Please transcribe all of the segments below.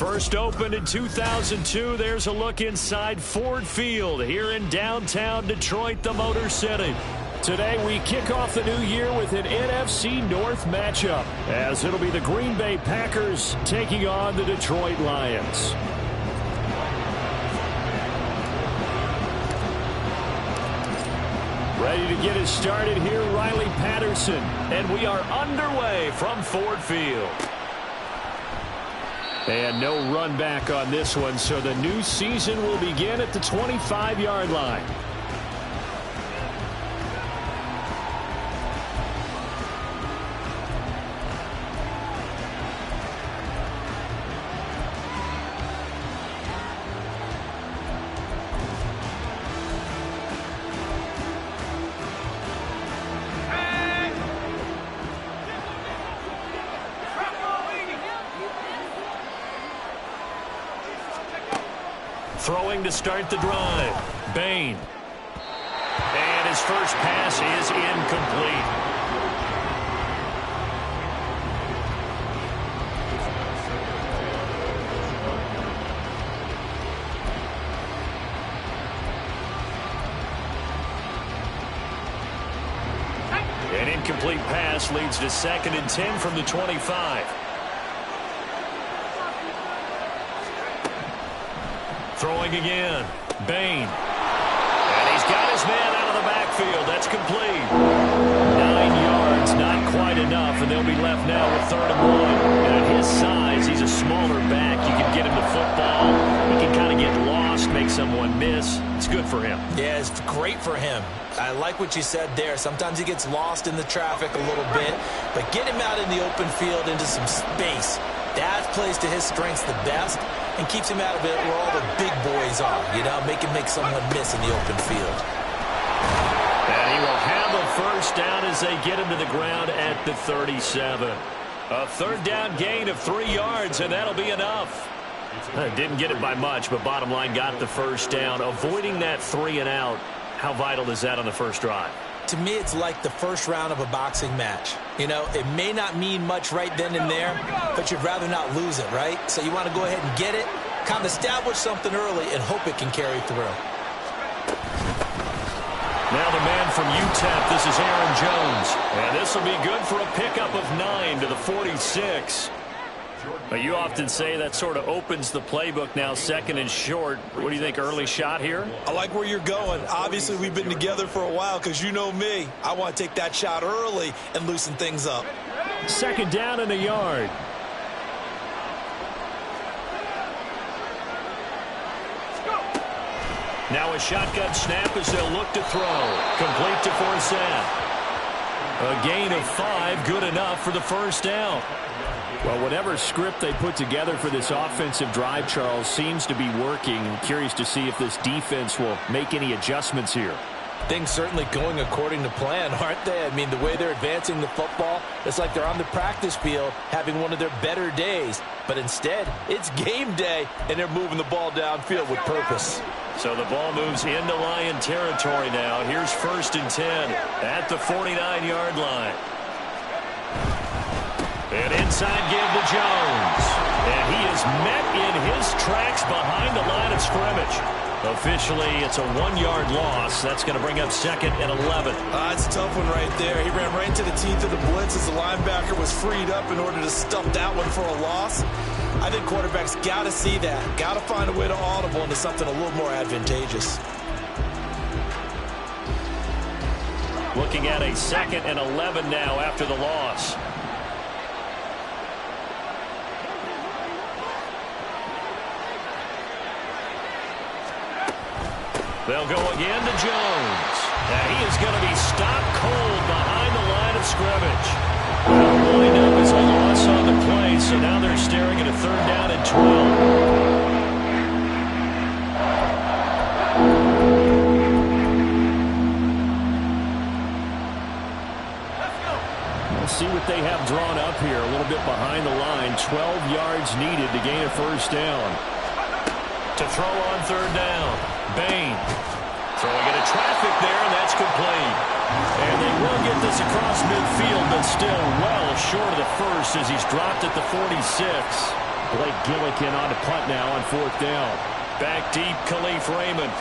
First opened in 2002, there's a look inside Ford Field here in downtown Detroit, the Motor City. Today we kick off the new year with an NFC North matchup, as it'll be the Green Bay Packers taking on the Detroit Lions. Ready to get us started here, Riley Patterson, and we are underway from Ford Field. And no run back on this one, so the new season will begin at the 25-yard line. Throwing to start the drive, Bain. And his first pass is incomplete. An incomplete pass leads to 2nd and 10 from the 25. Throwing again, Bain. And he's got his man out of the backfield. That's complete. 9 yards, not quite enough, and they'll be left now with 3rd and 1. And at his size, he's a smaller back. You can get him the football. He can kind of get lost, make someone miss. It's good for him. Yeah, it's great for him. I like what you said there. Sometimes he gets lost in the traffic a little bit, but get him out in the open field into some space. That plays to his strengths the best and keeps him out of it where all the big boys are, you know, make someone miss in the open field. And he will have a first down as they get him to the ground at the 37. A 3rd down gain of 3 yards, and that'll be enough. Didn't get it by much, but bottom line got the first down. Avoiding that 3 and out, how vital is that on the first drive? To me, it's like the first round of a boxing match. You know, it may not mean much right then and there, but you'd rather not lose it, right? So you want to go ahead and get it, kind of establish something early, and hope it can carry through. Now the man from UTEP, this is Aaron Jones. And this will be good for a pickup of 9 to the 46. But you often say that sort of opens the playbook now, 2nd and short. What do you think, early shot here? I like where you're going. Obviously, we've been together for a while because you know me. I want to take that shot early and loosen things up. 2nd down and a yard. Now a shotgun snap as they'll look to throw. Complete to Forsett. A gain of 5, good enough for the first down. Well, whatever script they put together for this offensive drive, Charles, seems to be working. I'm curious to see if this defense will make any adjustments here. Things certainly going according to plan, aren't they? I mean, the way they're advancing the football, it's like they're on the practice field having one of their better days. But instead, it's game day, and they're moving the ball downfield with purpose. So the ball moves into Lion territory now. Here's 1st and 10 at the 49-yard line. An inside give to Jones. And he is met in his tracks behind the line of scrimmage. Officially, it's a 1-yard loss. That's going to bring up 2nd and 11. It's a tough one right there. He ran right into the teeth of the blitz as the linebacker was freed up in order to stuff that one for a loss. I think quarterbacks got to see that. Got to find a way to audible into something a little more advantageous. Looking at a 2nd and 11 now after the loss. They'll go again to Jones. And he is going to be stopped cold behind the line of scrimmage. Well, lined up as a loss on the play, so now they're staring at a 3rd down and 12. We'll see what they have drawn up here. A little bit behind the line. 12 yards needed to gain a first down. To throw on 3rd down. Bain throwing into traffic there, and that's complete. And they will get this across midfield, but still well short of the first as he's dropped at the 46. Blake Gillikin on to punt now on 4th down. Back deep, Khalif Raymond.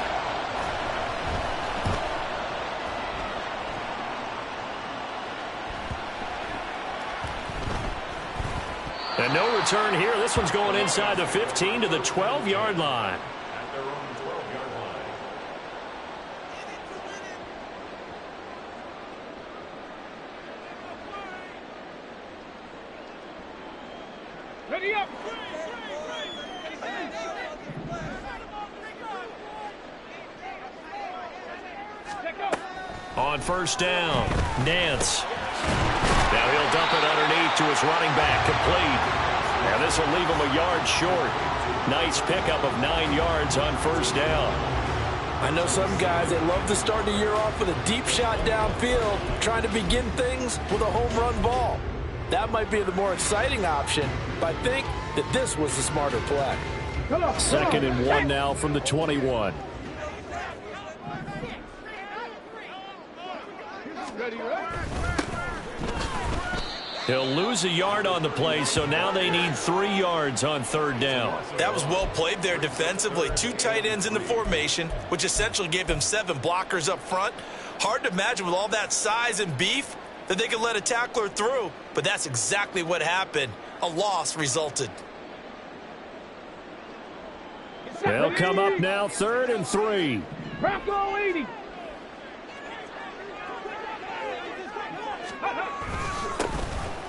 And no return here. This one's going inside the 15 to the 12-yard line. Ready up. On 1st down, Nance. Now he'll dump it underneath to his running back, complete. Now this will leave him a yard short. Nice pickup of 9 yards on 1st down. I know some guys, they love to start the year off with a deep shot downfield, trying to begin things with a home run ball. That might be the more exciting option, but I think that this was the smarter play. 2nd and 1 now from the 21. He'll lose a yard on the play, so now they need 3 yards on 3rd down. That was well played there defensively. 2 tight ends in the formation, which essentially gave them 7 blockers up front. Hard to imagine with all that size and beef that they could let a tackler through, but that's exactly what happened. A loss resulted. They'll come up now, 3rd and 3. Bravo 80.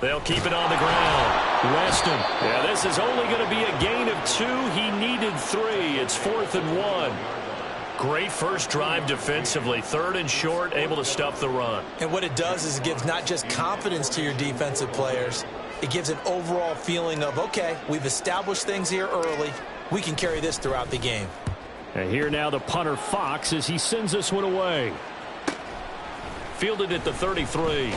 They'll keep it on the ground. Weston. Yeah, this is only going to be a gain of 2. He needed 3. It's 4th and 1. Great first drive defensively. 3rd and short, able to stuff the run. And what it does is it gives not just confidence to your defensive players, it gives an overall feeling of, okay, we've established things here early. We can carry this throughout the game. And here now the punter Fox as he sends this one away. Fielded at the 33.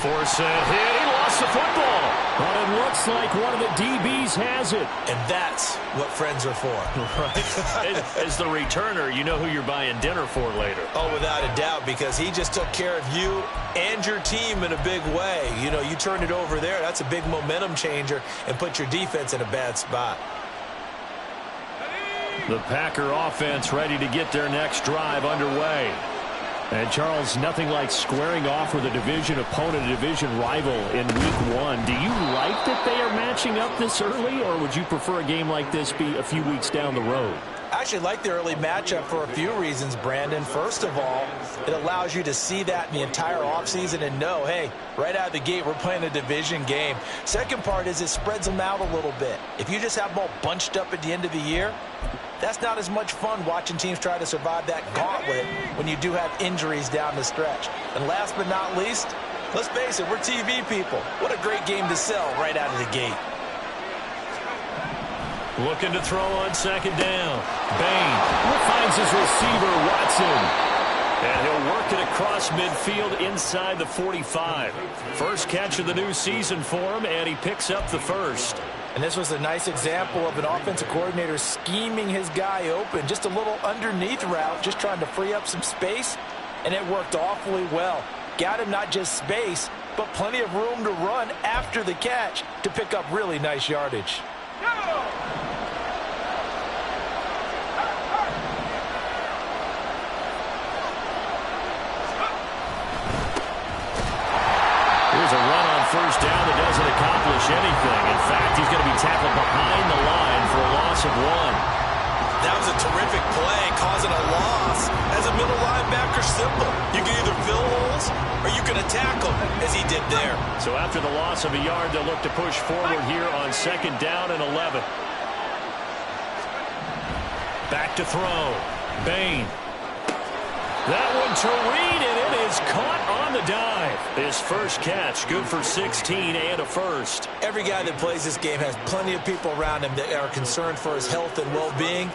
Force a hit. He lost the football. But it looks like one of the DBs has it. And that's what friends are for. Right. As the returner, you know who you're buying dinner for later. Oh, without a doubt, because he just took care of you and your team in a big way. You know, you turned it over there. That's a big momentum changer and put your defense in a bad spot. The Packer offense ready to get their next drive underway. And, Charles, nothing like squaring off with a division opponent, a division rival in Week 1. Do you like that they are matching up this early, or would you prefer a game like this be a few weeks down the road? I actually like the early matchup for a few reasons, Brandon. First of all, it allows you to see that in the entire offseason and know, hey, right out of the gate, we're playing a division game. Second part is it spreads them out a little bit. If you just have them all bunched up at the end of the year, that's not as much fun watching teams try to survive that gauntlet when you do have injuries down the stretch. And last but not least, let's face it, we're TV people. What a great game to sell right out of the gate. Looking to throw on 2nd down. Bain finds his receiver, Watson. And he'll work it across midfield inside the 45. First catch of the new season for him, and he picks up the first. And this was a nice example of an offensive coordinator scheming his guy open. Just a little underneath route, just trying to free up some space, and it worked awfully well. Got him not just space, but plenty of room to run after the catch to pick up really nice yardage. Here's a run on 1st down that doesn't accomplish anything. In fact, he's going to be tackled behind the line for a loss of 1. That was a terrific play, causing a loss. As a middle linebacker, simple. You can either fill holes or you can attack them, as he did there. So after the loss of a yard, they'll look to push forward here on 2nd down and 11. Back to throw. Bain. That one to Reed, and it is caught on the dive. His first catch, good for 16 and a first. Every guy that plays this game has plenty of people around him that are concerned for his health and well-being.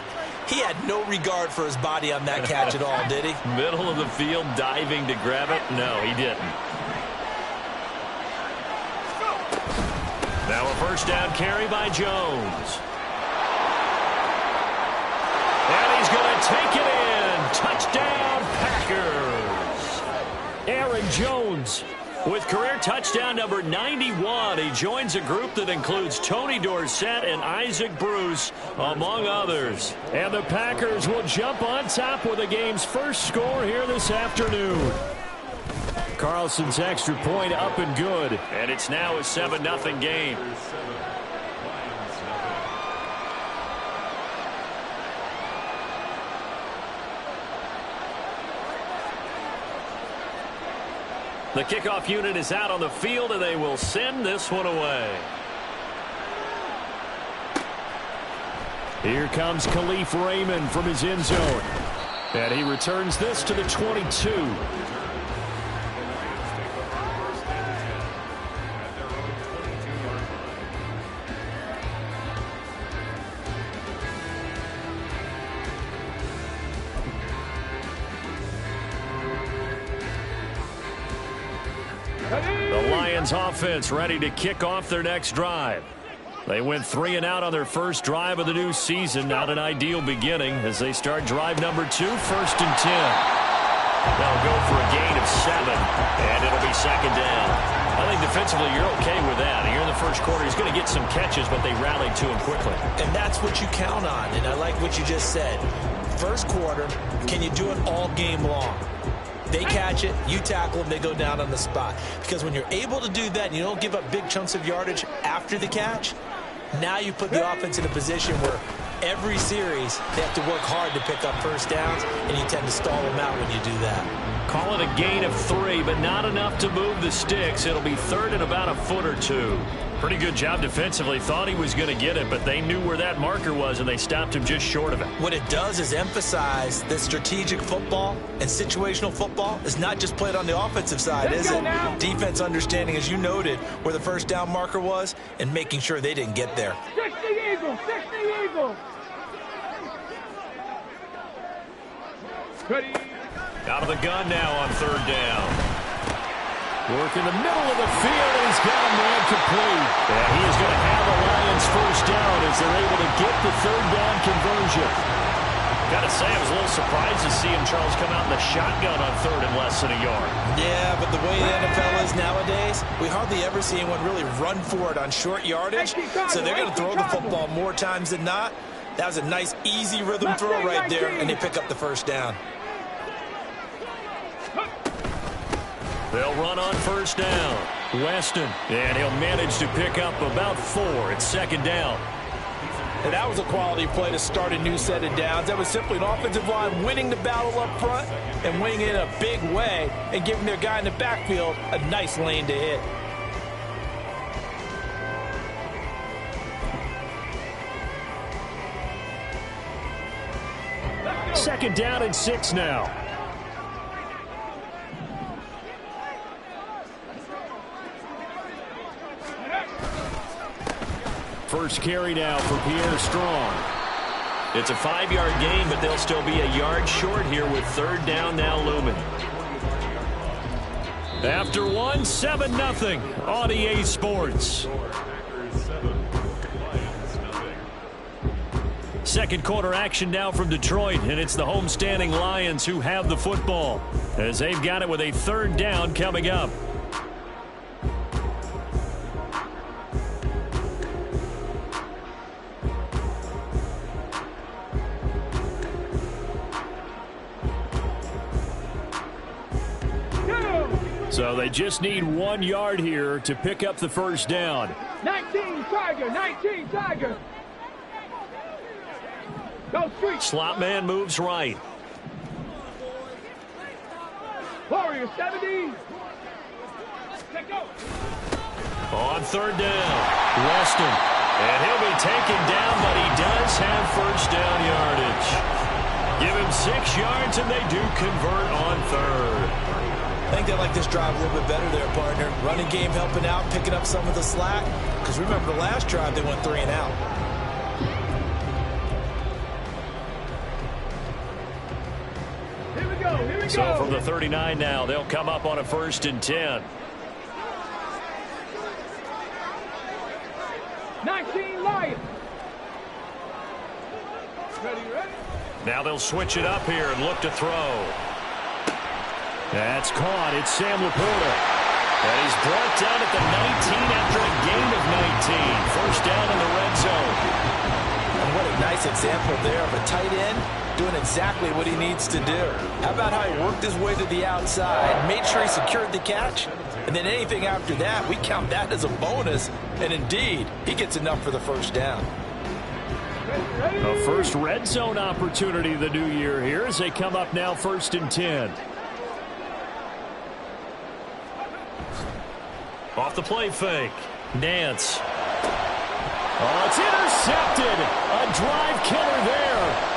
He had no regard for his body on that catch at all, did he? Middle of the field, diving to grab it? No, he didn't. Now a first down carry by Jones. And he's going to take it in. Touchdown, Packers. Aaron Jones With career touchdown number 91, he joins a group that includes Tony Dorsett and Isaac Bruce, among others. And the Packers will jump on top with the game's first score here this afternoon. Carlson's extra point up and good, and it's now a 7-0 game. The kickoff unit is out on the field, and they will send this one away. Here comes Khalif Raymond from his end zone. And he returns this to the 22. The Lions offense ready to kick off their next drive. They went 3 and out on their first drive of the new season. Not an ideal beginning as they start drive number 2, 1st and 10. They'll go for a gain of 7, and it'll be 2nd down. I think defensively you're okay with that. Here in the first quarter, he's going to get some catches, but they rallied to him quickly. And that's what you count on, and I like what you just said. First quarter, can you do it all game long? They catch it, you tackle them, they go down on the spot. Because when you're able to do that and you don't give up big chunks of yardage after the catch, now you put the offense in a position where every series they have to work hard to pick up first downs, and you tend to stall them out when you do that. Call it a gain of 3, but not enough to move the sticks. It'll be 3rd and about a foot or 2. Pretty good job defensively. Thought he was going to get it, but they knew where that marker was, and they stopped him just short of it. What it does is emphasize that strategic football and situational football is not just played on the offensive side, is it? Defense understanding, as you noted, where the first down marker was and making sure they didn't get there. 60 Eagles! 60 Eagles! Ready. Out of the gun now on 3rd down. Work in the middle of the field, and he's got a man complete. And he is going to have the Lions first down as they're able to get the 3rd down conversion. Got to say, I was a little surprised to see him, Charles, come out in the shotgun on 3rd and less than a yard. Yeah, but the way the NFL is nowadays, we hardly ever see anyone really run for it on short yardage. So they're going to throw the football more times than not. That was a nice, easy rhythm throw right there, and they pick up the first down. They'll run on 1st down. Weston, and he'll manage to pick up about 4. It's 2nd down. And that was a quality play to start a new set of downs. That was simply an offensive line winning the battle up front and winning it in a big way and giving their guy in the backfield a nice lane to hit. Second down and 6 now. First carry now for Pierre Strong. It's a 5-yard gain, but they'll still be a yard short here with 3rd down now looming. After 1, 7-0 on EA Sports. Second quarter action now from Detroit, and it's the homestanding Lions who have the football as they've got it with a 3rd down coming up. So they just need 1 yard here to pick up the first down. 19 Tiger, 19 Tiger. Go street. Slot man moves right. Warrior 70. Let go. On 3rd down, Weston. And he'll be taken down, but he does have first down yardage. Give him 6 yards, and they do convert on 3rd. I think they like this drive a little bit better there, partner. Running game helping out, picking up some of the slack. Because remember the last drive, they went 3 and out. Here we go, here we go. So from the 39 now, they'll come up on a 1st and 10. 19 Lions. Ready? Now they'll switch it up here and look to throw. That's caught. It's Sam Laporta. And he's brought down at the 19 after a gain of 19. First down in the red zone. And what a nice example there of a tight end doing exactly what he needs to do. How about how he worked his way to the outside, made sure he secured the catch, and then anything after that, we count that as a bonus. And indeed, he gets enough for the first down. A first red zone opportunity the new year here as they come up now 1st and 10. Off the play fake. Nance. Oh, it's intercepted. A drive killer there.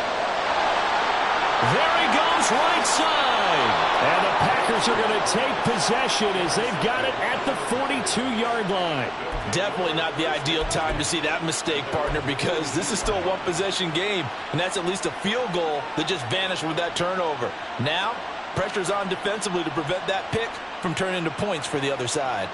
There he goes, right side. And the Packers are going to take possession as they've got it at the 42-yard line. Definitely not the ideal time to see that mistake, partner, because this is still a one-possession game, and that's at least a field goal that just vanished with that turnover. Now, pressure's on defensively to prevent that pick from turning into points for the other side.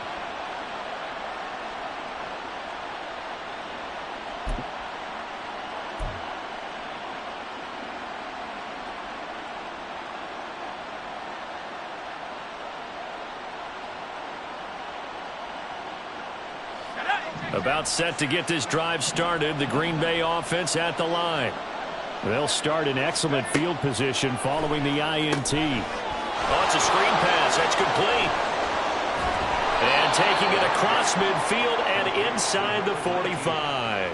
About set to get this drive started. The Green Bay offense at the line. They'll start in excellent field position following the INT. Oh, it's a screen pass. That's complete. And taking it across midfield and inside the 45.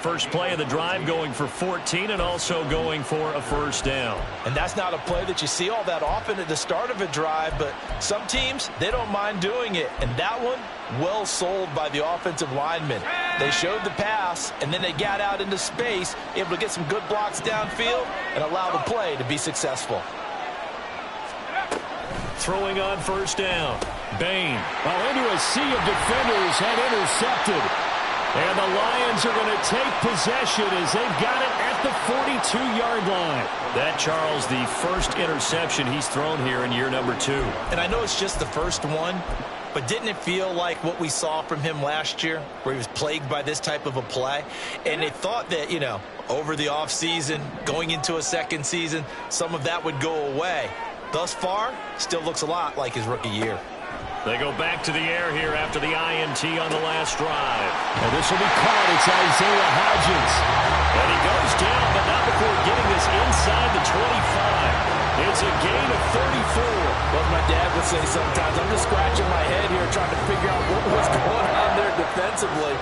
First play of the drive going for 14 and also going for a first down. And that's not a play that you see all that often at the start of a drive, but some teams, they don't mind doing it. And that one, well sold by the offensive linemen. They showed the pass, and then they got out into space, able to get some good blocks downfield and allow the play to be successful. Throwing on first down. Bain. Well, into a sea of defenders and intercepted. And the Lions are going to take possession as they've got it at the 42-yard line. That, Charles, the first interception he's thrown here in year number 2. And I know it's just the first one, but didn't it feel like what we saw from him last year, where he was plagued by this type of a play? And they thought that, you know, over the offseason, going into a second season, some of that would go away. Thus far, still looks a lot like his rookie year. They go back to the air here after the INT on the last drive. And this will be caught. It's Isaiah Hodgins. And he goes down, but not before getting this inside the 25. It's a gain of 34. Well, my dad would say sometimes, I'm just scratching my head here trying to figure out what was going on there defensively.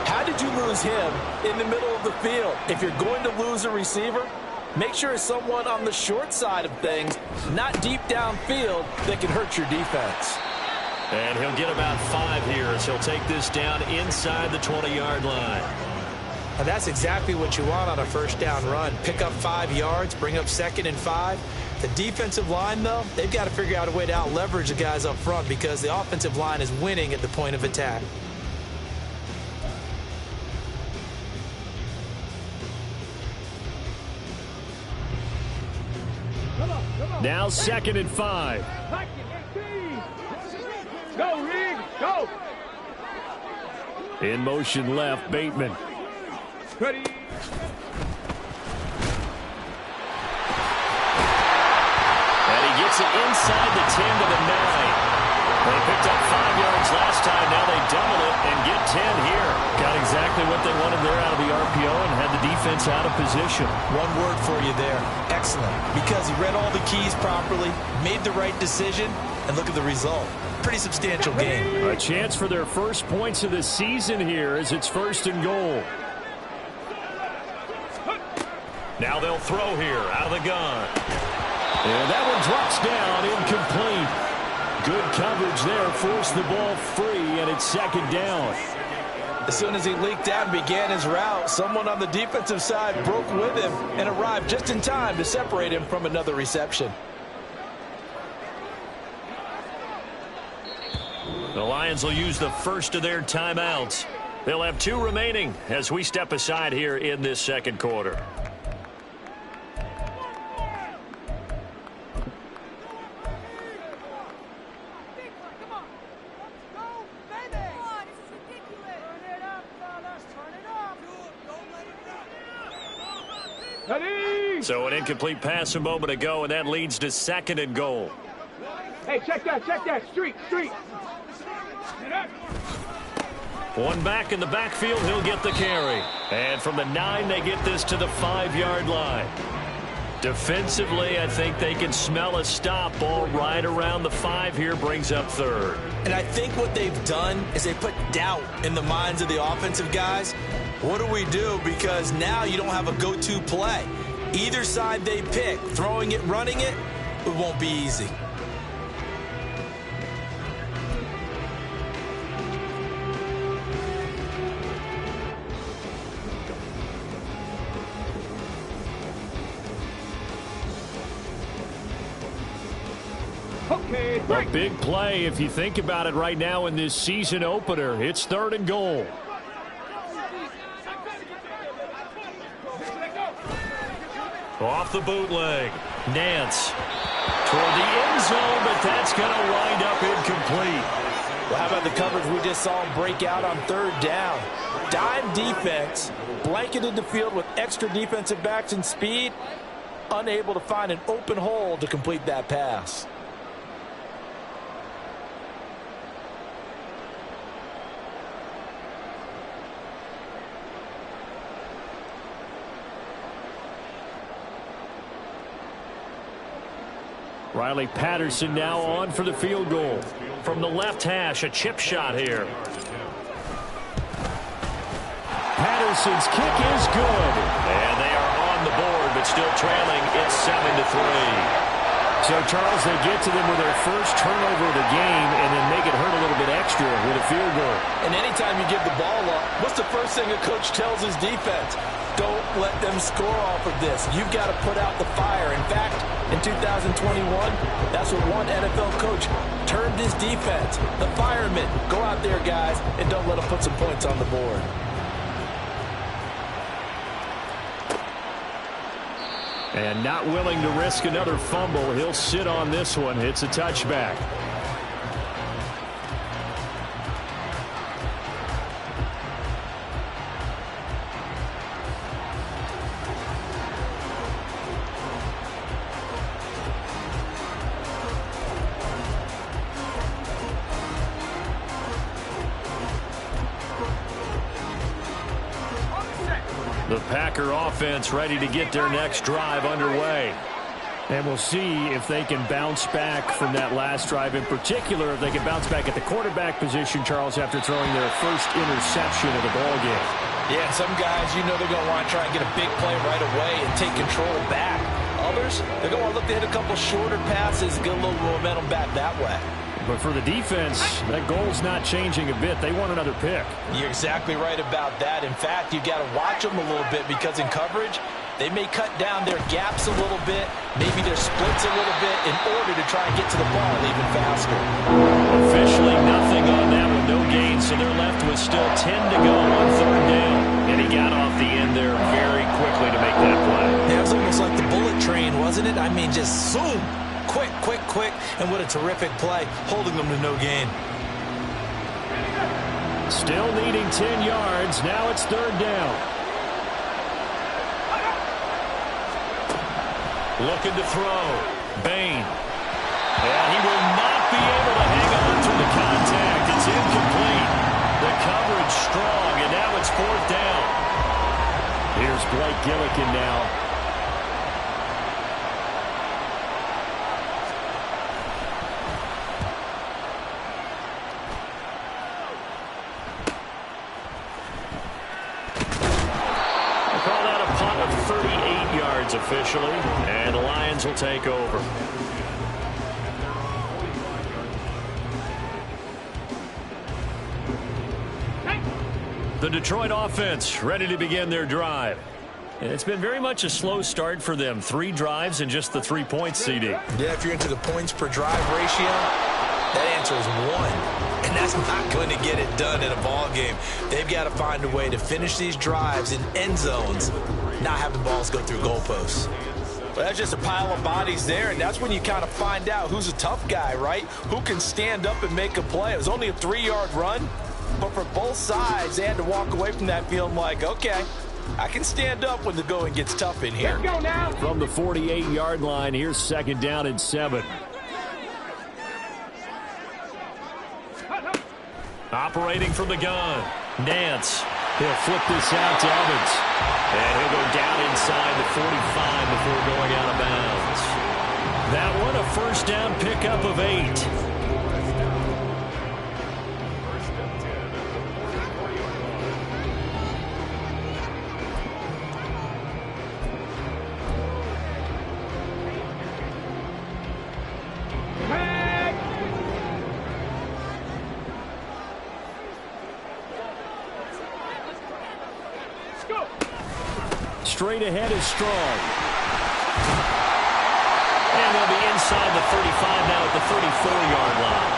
How did you lose him in the middle of the field? If you're going to lose a receiver, make sure it's someone on the short side of things, not deep downfield, that can hurt your defense. And he'll get about 5 here as he'll take this down inside the 20-yard line. And that's exactly what you want on a first down run. Pick up 5 yards, bring up 2nd and 5. The defensive line, though, they've got to figure out a way to out-leverage the guys up front because the offensive line is winning at the point of attack. Now 2nd and 5. Go, Reed, go! In motion left, Bateman. Ready. And he gets it inside the 10 to the 9. They picked up 5 yards last time. Now they double it and get 10 here. Got exactly what they wanted there out of the RPO and had the defense out of position. One word for you there. Excellent. Because he read all the keys properly, made the right decision, and look at the result. Pretty substantial game. A chance for their first points of the season here as it's 1st and goal. Now they'll throw here out of the gun. And that one drops down, incomplete. Good coverage there, forced the ball free, and it's 2nd down. As soon as he leaked out and began his route, someone on the defensive side broke with him and arrived just in time to separate him from another reception. The Lions will use the first of their timeouts. They'll have 2 remaining as we step aside here in this 2nd quarter. So an incomplete pass a moment ago, and that leads to 2nd and goal. Hey, check that, street. One back in the backfield, he'll get the carry. And from the 9, they get this to the 5-yard line. Defensively, I think they can smell a stop. Ball right around the 5 here, brings up 3rd. And I think what they've done is they put doubt in the minds of the offensive guys. What do we do? Because now you don't have a go-to play. Either side they pick, throwing it, running it, it won't be easy. Okay, A big play if you think about it right now in this season opener. It's 3rd and goal. Off the bootleg. Nance toward the end zone, but that's going to wind up incomplete. Well, how about the coverage we just saw him break out on 3rd down? Dime defense, blanketed the field with extra defensive backs and speed, unable to find an open hole to complete that pass. Riley Patterson now on for the field goal. From the left hash, a chip shot here. Patterson's kick is good. And they are on the board, but still trailing. It's 7-3. So, Charles, they get to them with their first turnover of the game and then make it hurt a little bit extra with a field goal. And anytime you give the ball up, what's the first thing a coach tells his defense? Don't let them score off of this. You've got to put out the fire. In fact, in 2021, that's what one NFL coach termed his defense. The firemen. Go out there, guys, and don't let them put some points on the board. And not willing to risk another fumble. He'll sit on this one. It's a touchback. The Packer offense ready to get their next drive underway. And we'll see if they can bounce back from that last drive. In particular, if they can bounce back at the quarterback position, Charles, after throwing their first interception of the ballgame. Yeah, some guys, you know they're going to want to try and get a big play right away and take control back. Others, they're going to want to look to hit a couple shorter passes, get a little momentum back that way. But for the defense, that goal's not changing a bit. They want another pick. You're exactly right about that. In fact, you've got to watch them a little bit because in coverage, they may cut down their gaps a little bit, maybe their splits a little bit in order to try and get to the ball even faster. Officially nothing on that one, no gain, so they're left with still 10 to go on 3rd down. And he got off the end there very quickly to make that play. Yeah, it was almost like the bullet train, wasn't it? I mean, just zoom. Quick, quick, quick, and what a terrific play, holding them to no gain. Still needing 10 yards. Now it's 3rd down. Looking to throw. Bain. And he will not be able to hang on through the contact. It's incomplete. The coverage strong, and now it's 4th down. Here's Blake Gillikin now. Officially, and the Lions will take over. The Detroit offense ready to begin their drive. And it's been very much a slow start for them. 3 drives and just the 3 points, CD. Yeah, if you're into the points per drive ratio, that answer is 1. And that's not going to get it done in a ball game. They've got to find a way to finish these drives in end zones, not having balls go through goalposts. But that's just a pile of bodies there, and that's when you kind of find out who's a tough guy, right? Who can stand up and make a play. It was only a 3-yard run, but for both sides, they had to walk away from that feeling like, okay, I can stand up when the going gets tough in here. Let's go now. From the 48-yard line, here's 2nd down and 7. Operating from the gun. Nance. He'll flip this out to Evans. And he'll go down inside the 45 before going out of bounds. That one, a first down pickup of 8. Straight ahead is Strong. And they'll be inside the 35 now at the 34-yard line.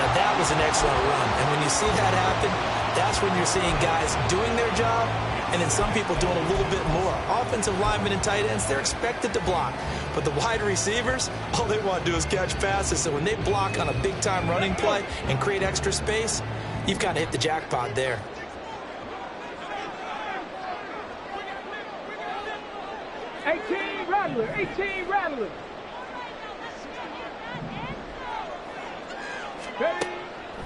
Now that was an excellent run. And when you see that happen, that's when you're seeing guys doing their job and then some people doing a little bit more. Offensive linemen and tight ends, they're expected to block. But the wide receivers, all they want to do is catch passes. So when they block on a big-time running play and create extra space, you've got to hit the jackpot there. 18 Rattler, 18 Rattler.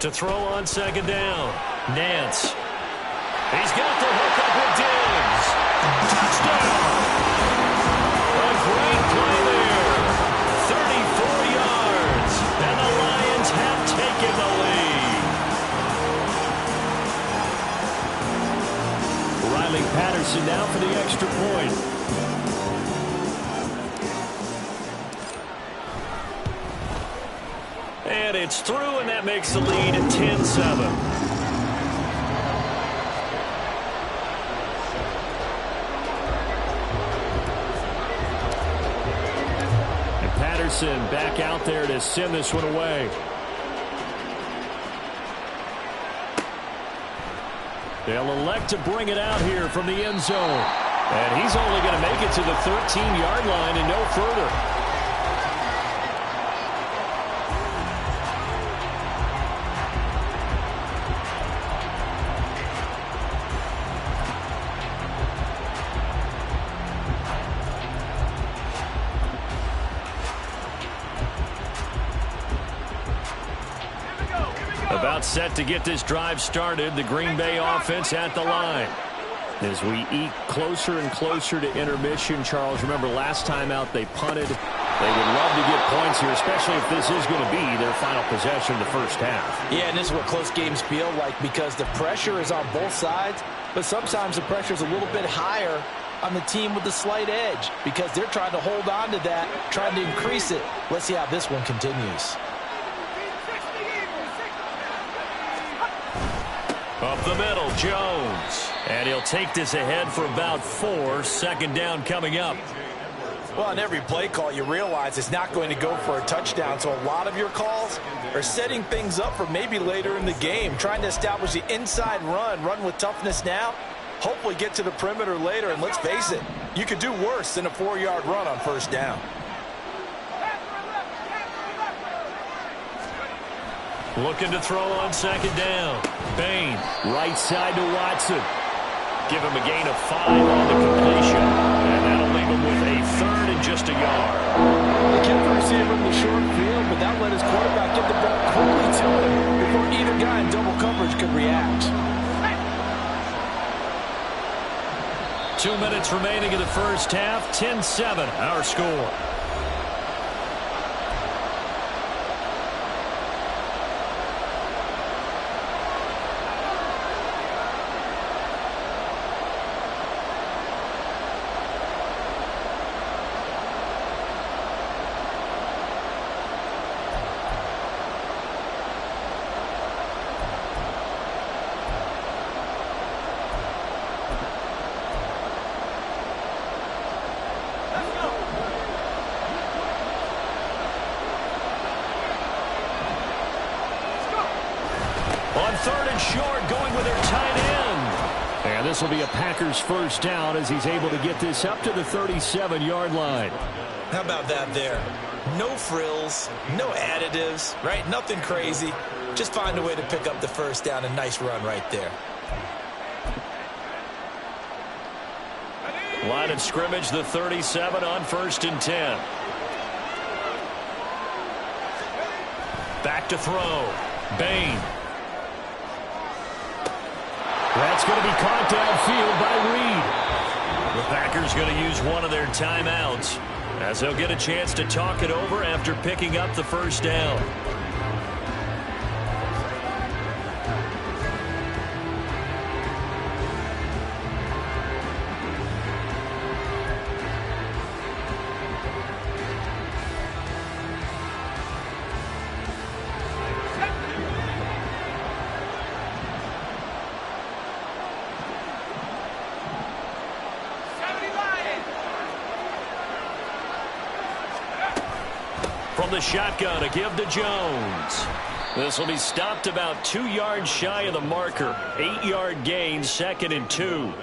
To throw on second down. Nance. He's got the hook up with Diggs. Touchdown. A great play there. 34 yards. And the Lions have taken the lead. Riley Patterson now for the extra point. And it's through, and that makes the lead 10-7. And Patterson back out there to send this one away. They'll elect to bring it out here from the end zone. And he's only going to make it to the 13-yard line and no further. About set to get this drive started. The Green Bay offense at the line. As we eke closer and closer to intermission, Charles, remember last time out they punted. They would love to get points here, especially if this is going to be their final possession of the first half. Yeah, and this is what close games feel like because the pressure is on both sides, but sometimes the pressure is a little bit higher on the team with the slight edge because they're trying to hold on to that, trying to increase it. Let's see how this one continues. Up the middle, Jones. And he'll take this ahead for about 4. Second down coming up. Well, on every play call, you realize it's not going to go for a touchdown. So a lot of your calls are setting things up for maybe later in the game, trying to establish the inside run with toughness now, hopefully get to the perimeter later. And let's face it, you could do worse than a 4-yard run on first down. Looking to throw on second down. Bain, right side to Watson. Give him a gain of 5 on the completion. And that'll leave him with a third and just a yard. They kept the receiver in the short field, but that let his quarterback get the ball quickly to him before either guy in double coverage could react. 2 minutes remaining in the first half. 10-7, our score. On third and short, going with their tight end. And this will be a Packers first down as he's able to get this up to the 37-yard line. How about that there? No frills, no additives, right? Nothing crazy. Just find a way to pick up the first down. A nice run right there. Line of scrimmage, the 37 on 1st and 10. Back to throw. Bain. That's going to be caught downfield by Reed. The Packers going to use one of their timeouts as they'll get a chance to talk it over after picking up the first down. From the shotgun, a give to Jones. This will be stopped about 2 yards shy of the marker. 8-yard gain, 2nd and 2.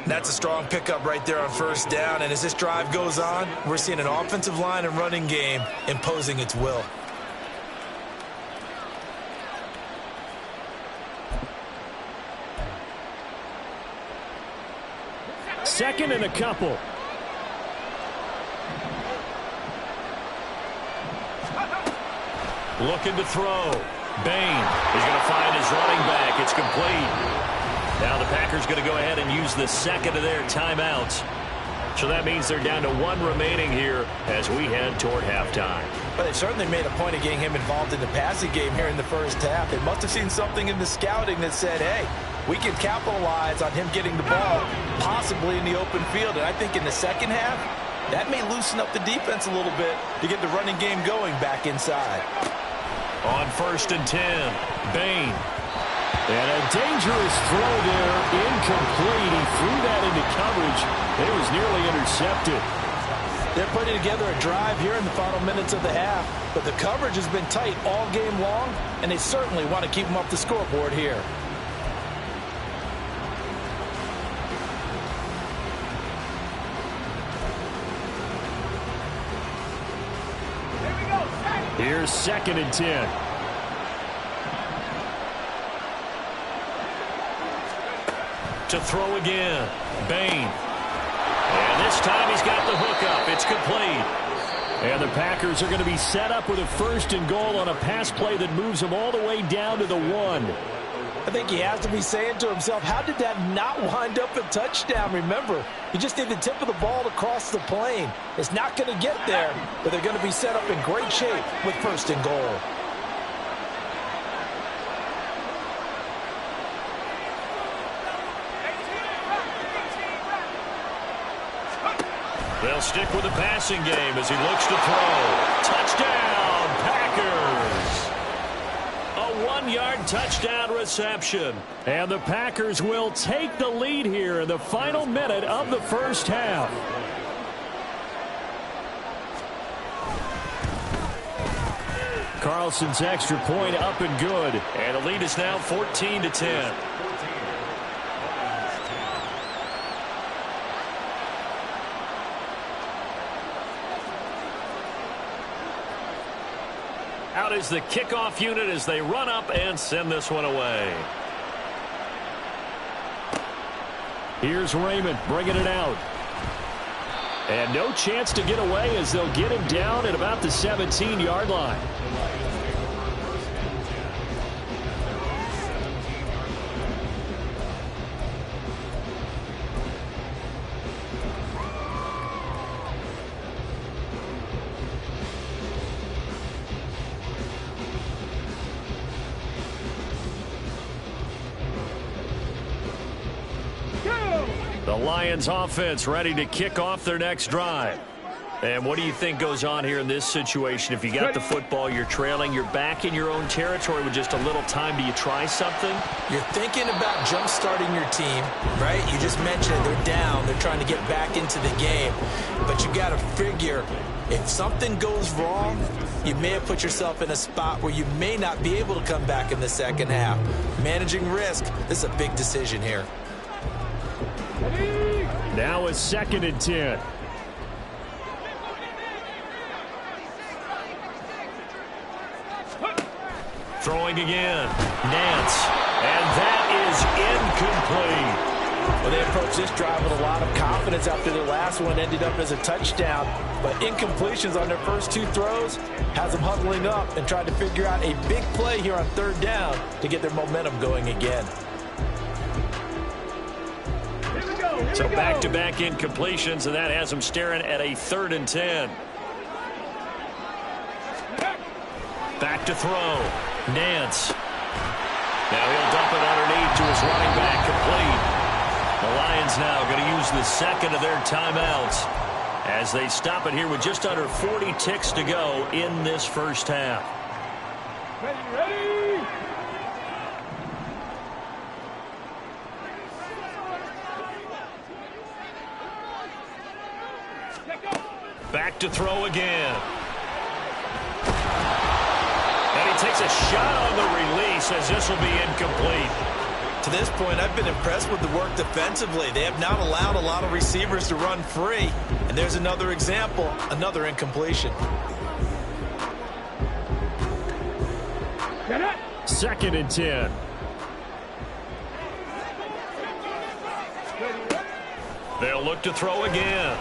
That's a strong pickup right there on first down. And as this drive goes on, we're seeing an offensive line and running game imposing its will. Second and a couple. Looking to throw. Bain is going to find his running back. It's complete. Now the Packers going to go ahead and use the second of their timeouts. So that means they're down to 1 remaining here as we head toward halftime. But they certainly made a point of getting him involved in the passing game here in the first half. They must have seen something in the scouting that said, hey, we can capitalize on him getting the ball, possibly in the open field. And I think in the second half, that may loosen up the defense a little bit to get the running game going back inside. On 1st and 10, Bain. And a dangerous throw there, incomplete. He threw that into coverage. It was nearly intercepted. They're putting together a drive here in the final minutes of the half, but the coverage has been tight all game long, and they certainly want to keep them off the scoreboard here. Here's 2nd and 10. To throw again. Bain. And this time he's got the hookup. It's complete. And the Packers are going to be set up with a 1st and goal on a pass play that moves them all the way down to the 1. I think he has to be saying to himself, how did that not wind up a touchdown? Remember, you just need the tip of the ball to cross the plane. It's not going to get there, but they're going to be set up in great shape with 1st and goal. They'll stick with the passing game as he looks to throw. Touchdown, Packers! A 1-yard touchdown reception. And the Packers will take the lead here in the final minute of the first half. Carlson's extra point up and good. And the lead is now 14-10. Out is the kickoff unit as they run up and send this one away. Here's Raymond bringing it out. And no chance to get away as they'll get him down at about the 17-yard line. The Lions offense ready to kick off their next drive. And what do you think goes on here in this situation? If you got the football, you're trailing, you're back in your own territory with just a little time. Do you try something? You're thinking about jump-starting your team, right? You just mentioned it. They're down. They're trying to get back into the game. But you got to figure, if something goes wrong, you may have put yourself in a spot where you may not be able to come back in the second half. Managing risk, this is a big decision here. Now it's 2nd and 10. Throwing again. Nance. And that is incomplete. Well, they approached this drive with a lot of confidence after their last one ended up as a touchdown. But incompletions on their first 2 throws has them huddling up and trying to figure out a big play here on 3rd down to get their momentum going again. So back-to-back incompletions, and that has them staring at a 3rd and 10. Back to throw. Nance. Now he'll dump it underneath to his running back, complete. The Lions now going to use the second of their timeouts as they stop it here with just under 40 ticks to go in this first half. Ready. Back to throw again. And he takes a shot on the release as this will be incomplete. To this point, I've been impressed with the work defensively. They have not allowed a lot of receivers to run free. And there's another example, another incompletion. 2nd and 10. They'll look to throw again.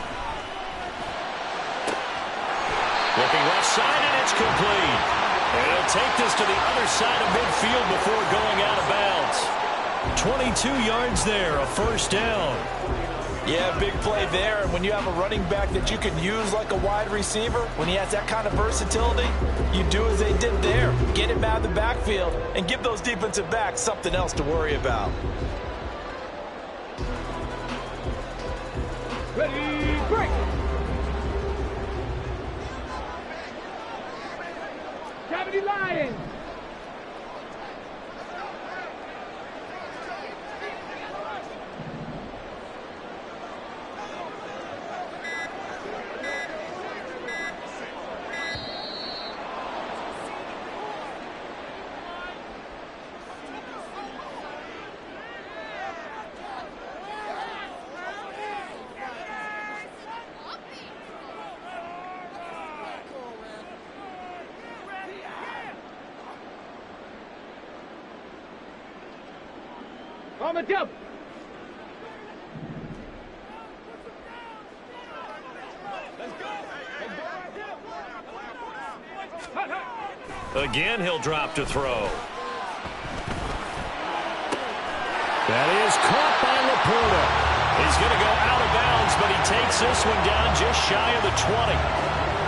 Looking left side, and it's complete. And he'll take this to the other side of midfield before going out of bounds. 22 yards there, a first down. Yeah, big play there. And when you have a running back that you can use like a wide receiver, when he has that kind of versatility, you do as they did there. Get him out of the backfield and give those defensive backs something else to worry about. Ready, break. Gravity Lions. On the double. Again, he'll drop to throw. That is caught by Laporta. He's going to go out of bounds, but he takes this one down just shy of the 20.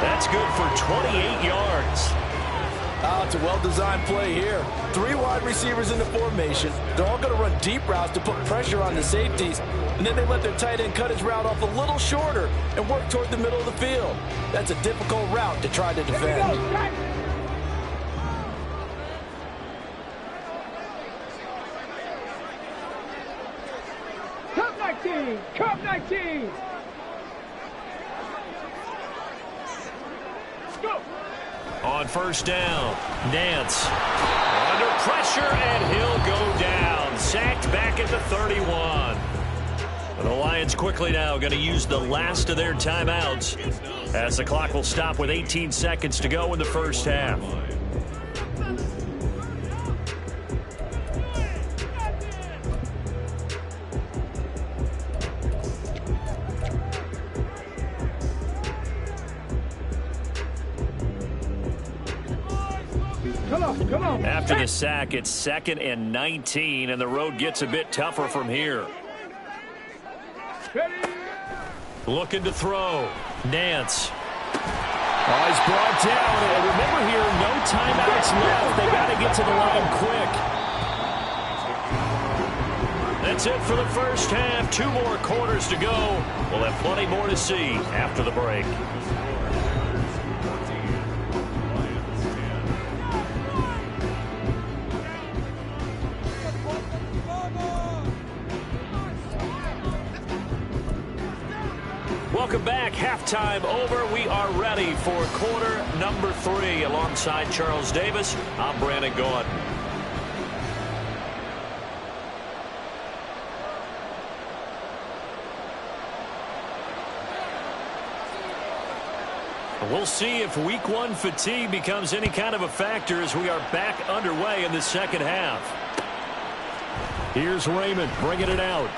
That's good for 28 yards. Oh, it's a well-designed play here. 3 wide receivers in the formation. They're all going to run deep routes to put pressure on the safeties. And then they let their tight end cut his route off a little shorter and work toward the middle of the field. That's a difficult route to try to defend. Cup 19. Cup 19. Go. On first down, Nance under pressure, and he'll go down. Sacked back at the 31. The Lions quickly now going to use the last of their timeouts as the clock will stop with 18 seconds to go in the first half. Come on. After the sack, it's 2nd and 19, and the road gets a bit tougher from here. Ready. Looking to throw. Nance. Oh, he's brought down. And remember here, no timeouts left. They got to get to the line quick. That's it for the first half. 2 more quarters to go. We'll have plenty more to see after the break. Welcome back. Halftime over. We are ready for quarter number 3. Alongside Charles Davis, I'm Brandon Gaudin. We'll see if week 1 fatigue becomes any kind of a factor as we are back underway in the second half. Here's Raymond bringing it out.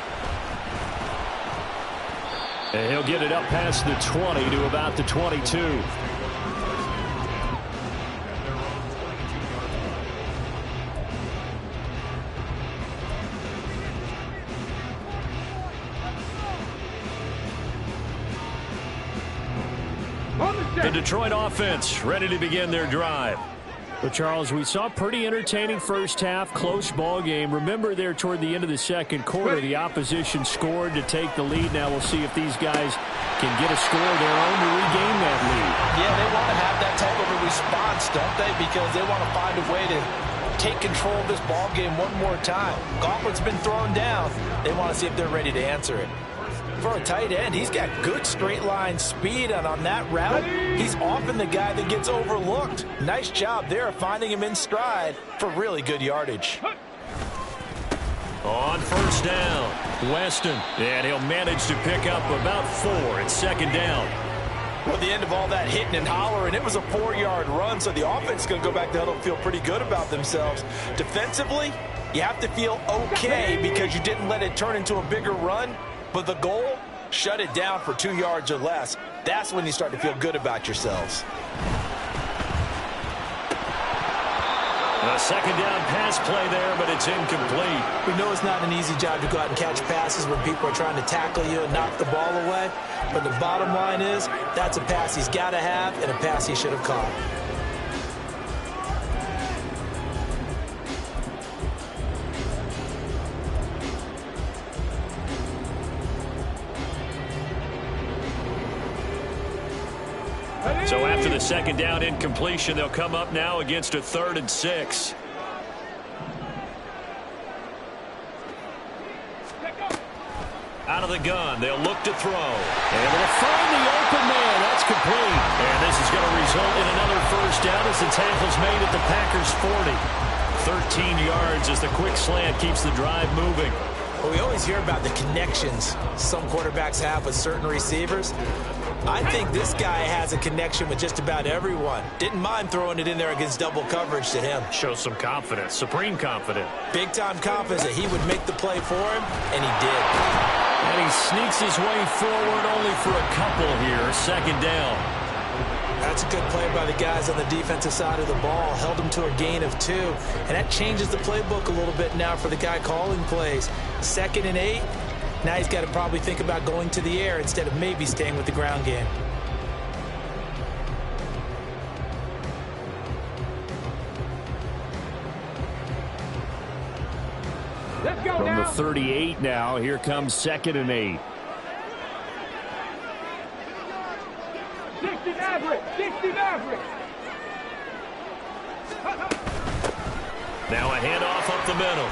And he'll get it up past the 20 to about the 22. The Detroit offense ready to begin their drive. But, Charles, we saw a pretty entertaining first half, close ball game. Remember there toward the end of the second quarter, the opposition scored to take the lead. Now we'll see if these guys can get a score of their own to regain that lead. Yeah, they want to have that type of a response, don't they? Because they want to find a way to take control of this ball game one more time. Gauntlet's been thrown down. They want to see if they're ready to answer it. For a tight end, he's got good straight line speed, and on that route, he's often the guy that gets overlooked. Nice job there of finding him in stride for really good yardage. On first down, Weston, and he'll manage to pick up about 4 at second down. Well, the end of all that hitting and hollering, it was a 4-yard run, so the offense is going to go back to huddle and feel pretty good about themselves. Defensively, you have to feel okay because you didn't let it turn into a bigger run. But the goal, shut it down for 2 yards or less. That's when you start to feel good about yourselves. A second down pass play there, but it's incomplete. We know it's not an easy job to go out and catch passes when people are trying to tackle you and knock the ball away. But the bottom line is, that's a pass he's got to have and a pass he should have caught. So after the second down incompletion, they'll come up now against a 3rd and 6. Out of the gun, they'll look to throw. And they'll find the open man. That's complete. And this is going to result in another first down as the tackle's made at the Packers' 40. 13 yards as the quick slant keeps the drive moving. Well, we always hear about the connections some quarterbacks have with certain receivers. I think this guy has a connection with just about everyone. Didn't mind throwing it in there against double coverage to him. Shows some confidence, supreme confidence. Big-time confidence that he would make the play for him, and he did. And he sneaks his way forward only for a couple here. Second down. That's a good play by the guys on the defensive side of the ball. Held him to a gain of 2. And that changes the playbook a little bit now for the guy calling plays. 2nd and 8. Now he's got to probably think about going to the air instead of maybe staying with the ground game. Let's go From now. the 38 now, here comes 2nd and 8. 60 Maverick. 60 Maverick. Now a handoff up the middle.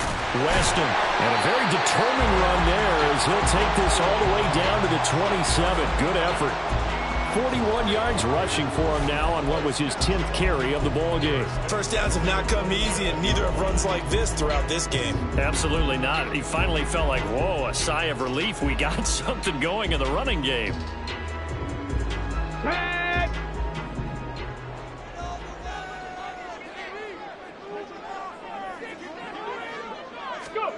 Weston, and a very determined run there as he'll take this all the way down to the 27. Good effort. 41 yards rushing for him now on what was his 10th carry of the ball game. First downs have not come easy, and neither have runs like this throughout this game. Absolutely not. He finally felt like, whoa, a sigh of relief. We got something going in the running game. Tag. Go.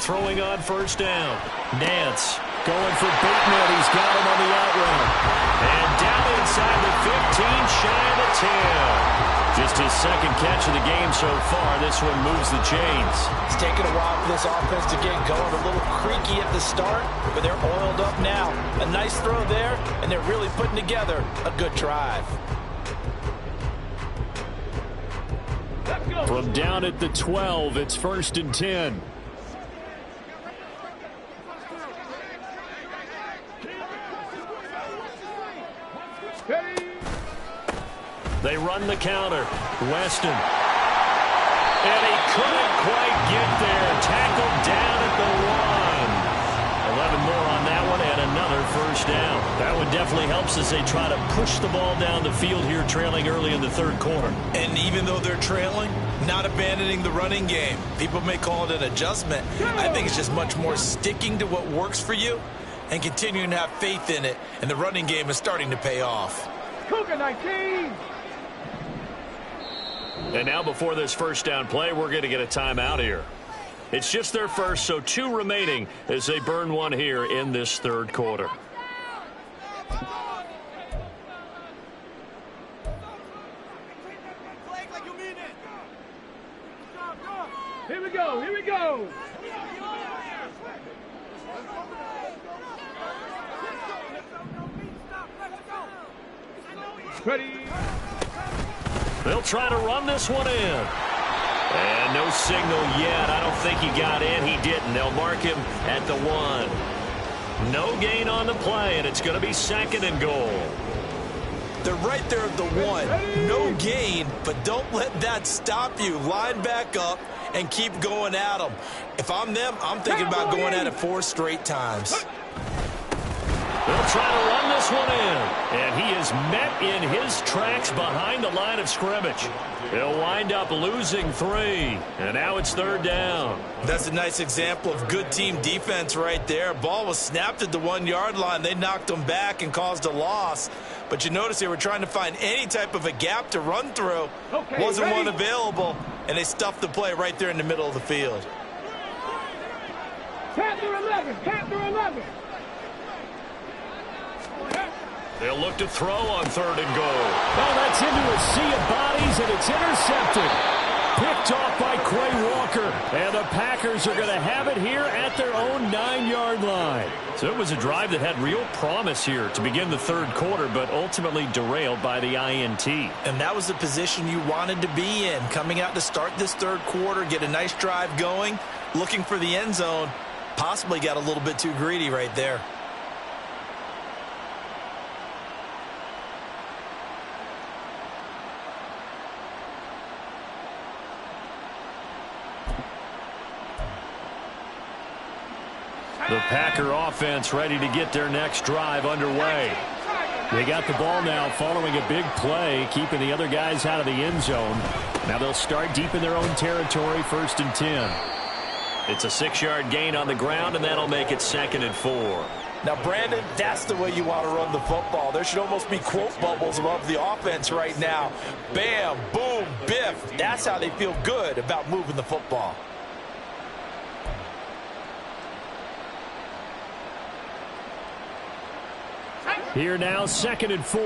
Throwing on first down. Nance going for Bateman. He's got him on the out route. And down inside the 15, shy of the 10. Just his second catch of the game so far. This one moves the chains. It's taken a while for this offense to get going. A little creaky at the start, but they're oiled up now. A nice throw there, and they're really putting together a good drive. Let's go. From down at the 12, it's 1st and 10. Ready. They run the counter. Weston. And he couldn't quite get there. Tackled down at the 1. 11 more on that one and another first down. That one definitely helps as they try to push the ball down the field here, trailing early in the 3rd quarter. And even though they're trailing, not abandoning the running game. People may call it an adjustment. I think it's just much more sticking to what works for you and continuing to have faith in it. And the running game is starting to pay off. Cougar 19. And now before this first down play, we're going to get a timeout here. It's just their first, so 2 remaining as they burn one here in this 3rd quarter. Here we go. Here we go. Ready. They'll try to run this one in. And no signal yet. I don't think he got in. He didn't. They'll mark him at the 1. No gain on the play, and it's going to be 2nd and goal. They're right there at the 1. No gain, but don't let that stop you. Line back up and keep going at them. If I'm them, I'm thinking about going at it 4 straight times. They'll try to run this one in. And he is met in his tracks behind the line of scrimmage. He'll wind up losing 3. And now it's 3rd down. That's a nice example of good team defense right there. Ball was snapped at the 1-yard line. They knocked him back and caused a loss. But you notice they were trying to find any type of a gap to run through. Wasn't one available. And they stuffed the play right there in the middle of the field. Panther 11. Panther 11. They'll look to throw on 3rd and goal. Oh, that's into a sea of bodies, and it's intercepted. Picked off by Quay Walker. And the Packers are going to have it here at their own 9-yard line. So it was a drive that had real promise here to begin the 3rd quarter, but ultimately derailed by the INT. And that was the position you wanted to be in. Coming out to start this 3rd quarter, get a nice drive going, looking for the end zone. Possibly got a little bit too greedy right there. The Packer offense ready to get their next drive underway. They got the ball now following a big play, keeping the other guys out of the end zone. Now they'll start deep in their own territory, 1st and 10. It's a 6-yard gain on the ground, and that'll make it 2nd and 4. Now, Brandon, that's the way you want to run the football. There should almost be quote bubbles above the offense right now. Bam, boom, biff. That's how they feel good about moving the football. Here now, 2nd and 4.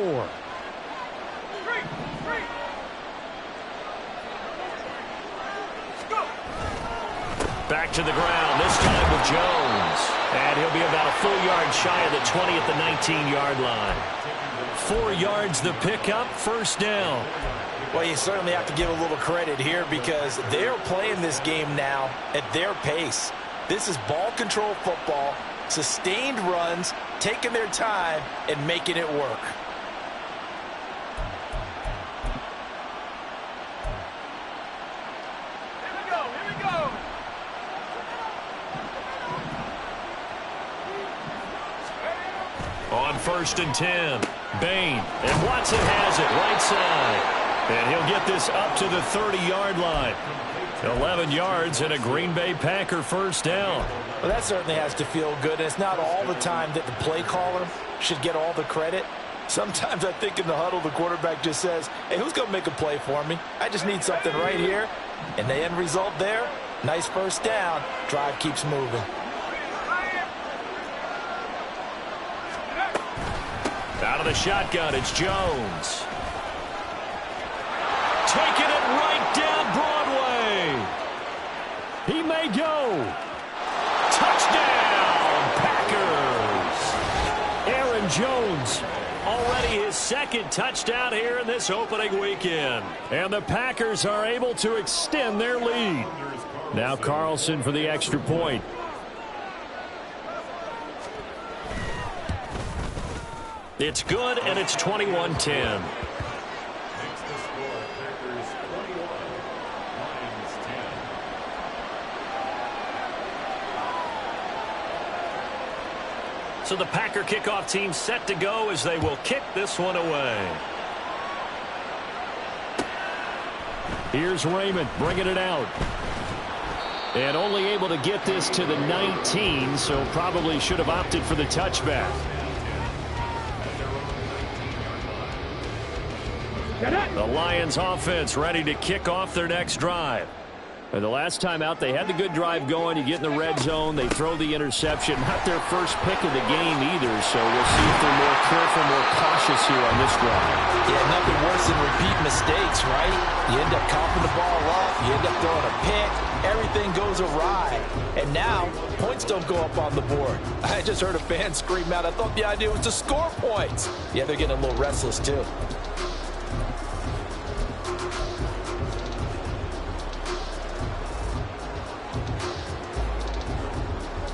Back to the ground, this time with Jones. And he'll be about a full yard shy of the 20 at the 19-yard line. 4 yards the pickup, 1st down. Well, you certainly have to give a little credit here because they're playing this game now at their pace. This is ball control football, sustained runs, taking their time and making it work. Here we go. On 1st and 10, Bain, and Watson has it right side. And he'll get this up to the 30-yard line. 11 yards and a Green Bay Packer 1st down. Well, that certainly has to feel good. And it's not all the time that the play caller should get all the credit. Sometimes I think in the huddle, the quarterback just says, hey, who's going to make a play for me? I just need something right here. And the end result there, nice 1st down. Drive keeps moving. Out of the shotgun, it's Jones. Taking it right down Broadway. He may go. Touchdown, Packers. Aaron Jones. Already his 2nd touchdown here in this opening weekend. And the Packers are able to extend their lead. Now Carlson for the extra point. It's good, and it's 21-10. So the Packer kickoff team set to go as they will kick this one away. Here's Raymond bringing it out. And only able to get this to the 19, so probably should have opted for the touchback. The Lions offense ready to kick off their next drive. And the last time out, they had the good drive going. You get in the red zone, they throw the interception. Not their first pick of the game either, so we'll see if they're more careful, more cautious here on this drive. Yeah, nothing worse than repeat mistakes, right? You end up coughing the ball up, you end up throwing a pick, everything goes awry. And now, points don't go up on the board. I just heard a fan scream out, I thought the idea was to score points. Yeah, they're getting a little restless too.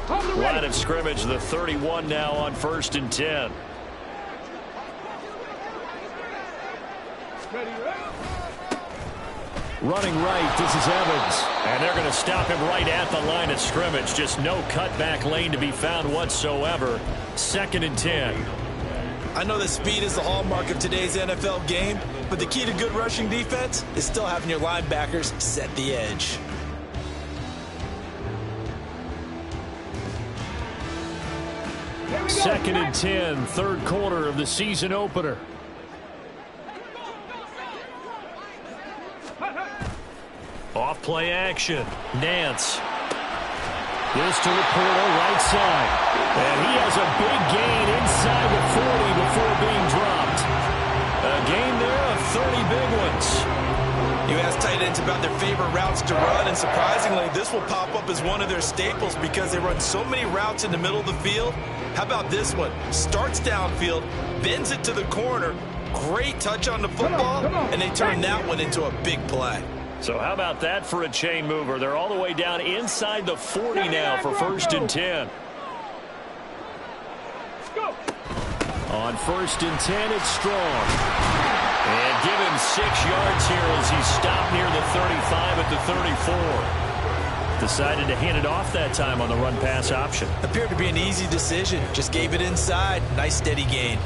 Line of scrimmage, the 31 now on 1st and 10. Running right, this is Evans. And they're going to stop him right at the line of scrimmage. Just no cutback lane to be found whatsoever. 2nd and 10. I know that speed is the hallmark of today's NFL game, but the key to good rushing defense is still having your linebackers set the edge. Second and 10, third quarter of the season opener. Off play action. Nance. This to Laporta, right side. And he has a big gain inside the 40 before being dropped. A gain there of 30 big ones. You ask tight ends about their favorite routes to run, and surprisingly, this will pop up as one of their staples because they run so many routes in the middle of the field. How about this one? Starts downfield, bends it to the corner, great touch on the football, and they turn that one into a big play. So how about that for a chain mover? They're all the way down inside the 40 now for 1st and 10. On 1st and 10, it's Strong. And give him 6 yards here as he stopped near the 35 at the 34. Decided to hand it off that time on the run-pass option. Appeared to be an easy decision. Just gave it inside. Nice steady gain.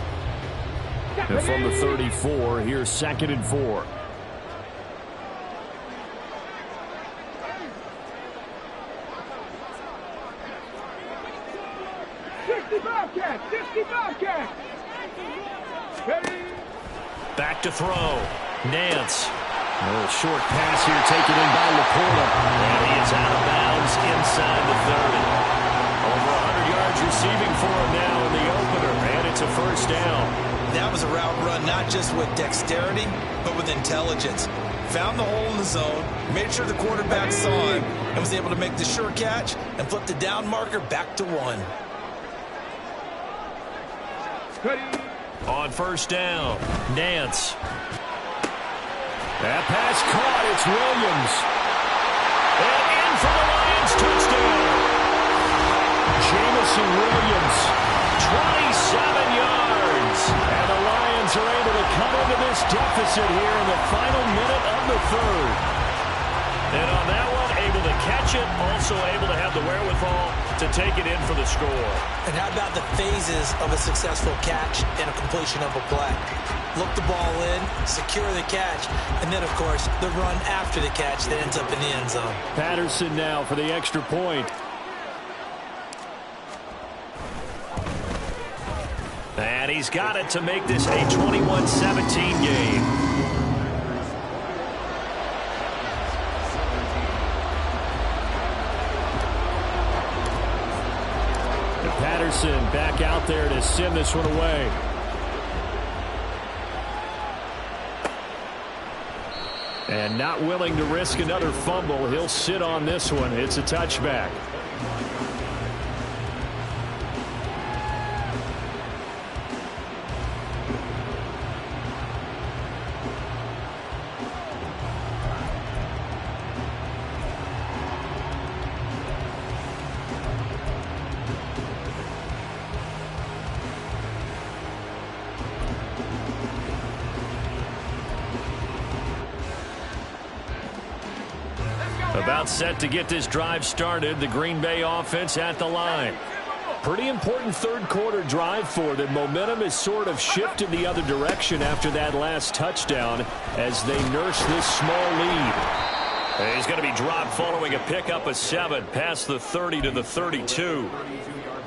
And from the 34, here's 2nd and 4. Back to throw. Nance. A little short pass here taken in by Laporta. And he is out of bounds inside the 30. Over 100 yards receiving for him now in the opener. And it's a 1st down. That was a route run not just with dexterity, but with intelligence. Found the hole in the zone, made sure the quarterback saw him, and was able to make the sure catch and flip the down marker back to 1. On 1st down, Nance. That pass caught. It's Williams. And in for the Lions. Touchdown. Jamison Williams. 27 yards. And the Lions are able to cut into this deficit here in the final minute of the 3rd. And on that one, able to catch it, also able to have the wherewithal to take it in for the score. And how about the phases of a successful catch and a completion of a play? Look the ball in, secure the catch, and then, of course, the run after the catch that ends up in the end zone. Patterson now for the extra point. And he's got it to make this a 21-17 game. Patterson back out there to send this one away. And not willing to risk another fumble. He'll sit on this one. It's a touchback. About set to get this drive started. The Green Bay offense at the line. Pretty important third quarter drive for them. Momentum has sort of shifted the other direction after that last touchdown as they nurse this small lead. He's going to be dropped following a pickup of 7 past the 30 to the 32.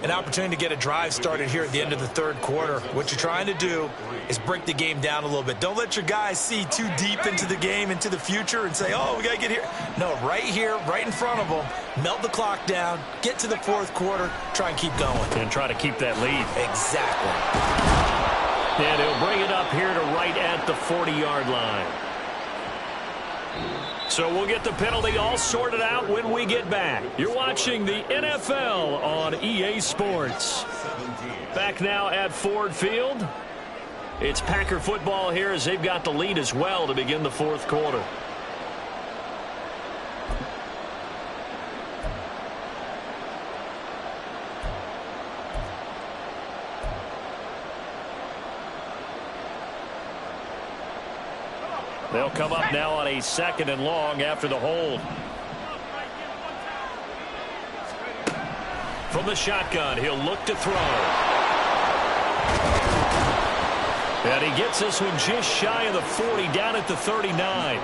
An opportunity to get a drive started here at the end of the 3rd quarter. What you're trying to do is break the game down a little bit. Don't let your guys see too deep into the game, into the future, and say, oh, we got to get here. No, right here, right in front of them, melt the clock down, get to the 4th quarter, try and keep going. And try to keep that lead. Exactly. And he'll bring it up here to right at the 40-yard line. So we'll get the penalty all sorted out when we get back. You're watching the NFL on EA Sports. Back now at Ford Field. It's Packer football here as they've got the lead as well to begin the 4th quarter. They'll come up now on a 2nd and long after the hold. From the shotgun, he'll look to throw. And he gets this one just shy of the 40, down at the 39.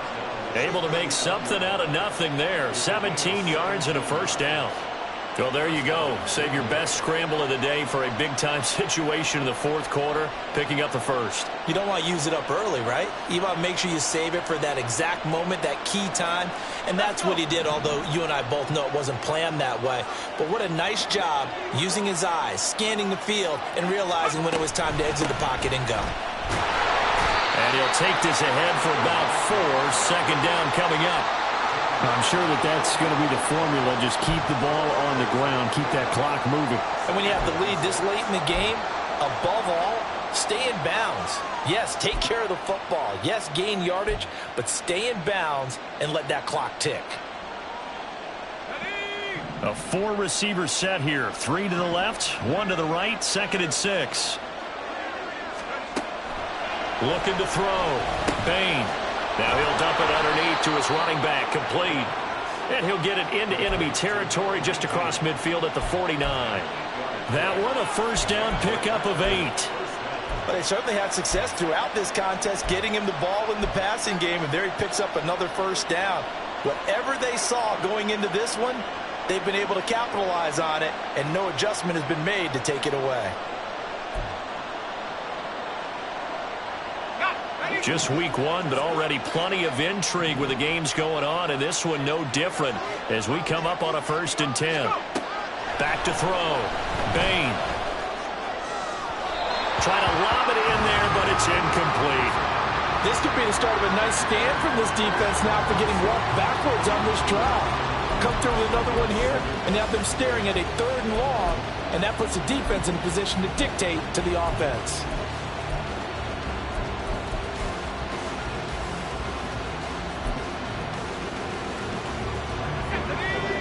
Able to make something out of nothing there. 17 yards and a first down. Well, there you go. Save your best scramble of the day for a big-time situation in the 4th quarter, picking up the first. You don't want to use it up early, right? You want to make sure you save it for that exact moment, that key time. And that's what he did, although you and I both know it wasn't planned that way. But what a nice job using his eyes, scanning the field, and realizing when it was time to exit the pocket and go. And he'll take this ahead for about 4. 2nd down coming up. I'm sure that's going to be the formula. Just keep the ball on the ground. Keep that clock moving. And when you have the lead this late in the game, above all, stay in bounds. Yes, take care of the football. Yes, gain yardage, but stay in bounds and let that clock tick. A 4-receiver set here. 3 to the left, 1 to the right, 2nd and 6. Looking to throw. Bain. Now he'll dump it underneath to his running back, complete. And he'll get it into enemy territory just across midfield at the 49. That one, a first down pickup of 8. But they certainly had success throughout this contest, getting him the ball in the passing game, and there he picks up another first down. Whatever they saw going into this one, they've been able to capitalize on it, and no adjustment has been made to take it away. Just week 1, but already plenty of intrigue with the games going on, and this one no different as we come up on a 1st and 10. Back to throw. Bain. Trying to lob it in there, but it's incomplete. This could be the start of a nice stand from this defense now for getting walked backwards on this drive. Come through with another one here and have them staring at a 3rd and long, and that puts the defense in a position to dictate to the offense.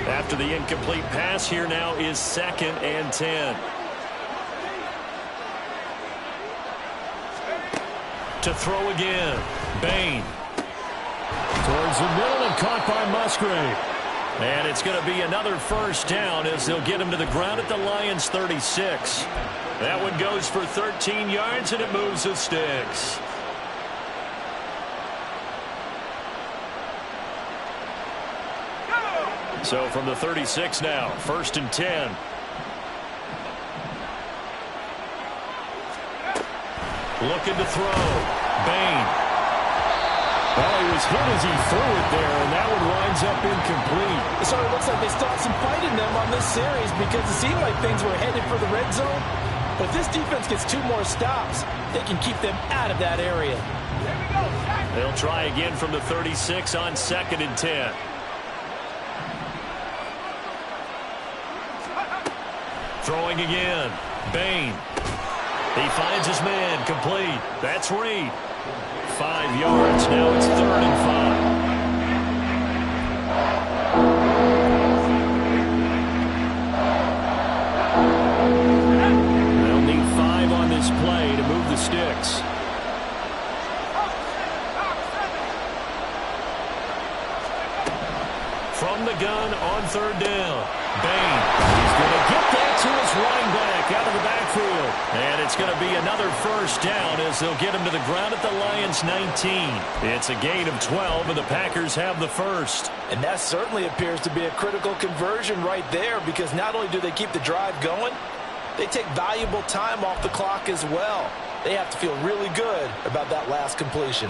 After the incomplete pass, here now is 2nd and 10. To throw again. Bain. Towards the middle and caught by Musgrave. And it's going to be another first down as they'll get him to the ground at the Lions' 36. That one goes for 13 yards, and it moves the sticks. So from the 36 now, 1st and 10. Looking to throw. Bain. Well, he was hit as he threw it there, and that one winds up incomplete. It sort of looks like they still have some fight in them on this series because it seemed like things were headed for the red zone. But if this defense gets 2 more stops, they can keep them out of that area. They'll try again from the 36 on 2nd and 10. Throwing again. Bain. He finds his man, complete. That's Reed. 5 yards. Now it's 3rd and 5. They'll need 5 on this play to move the sticks. From the gun on 3rd down. Bain. He's going to get that to his running back out of the backfield. And it's going to be another first down as they'll get him to the ground at the Lions' 19. It's a gain of 12, and the Packers have the first. And that certainly appears to be a critical conversion right there because not only do they keep the drive going, they take valuable time off the clock as well. They have to feel really good about that last completion.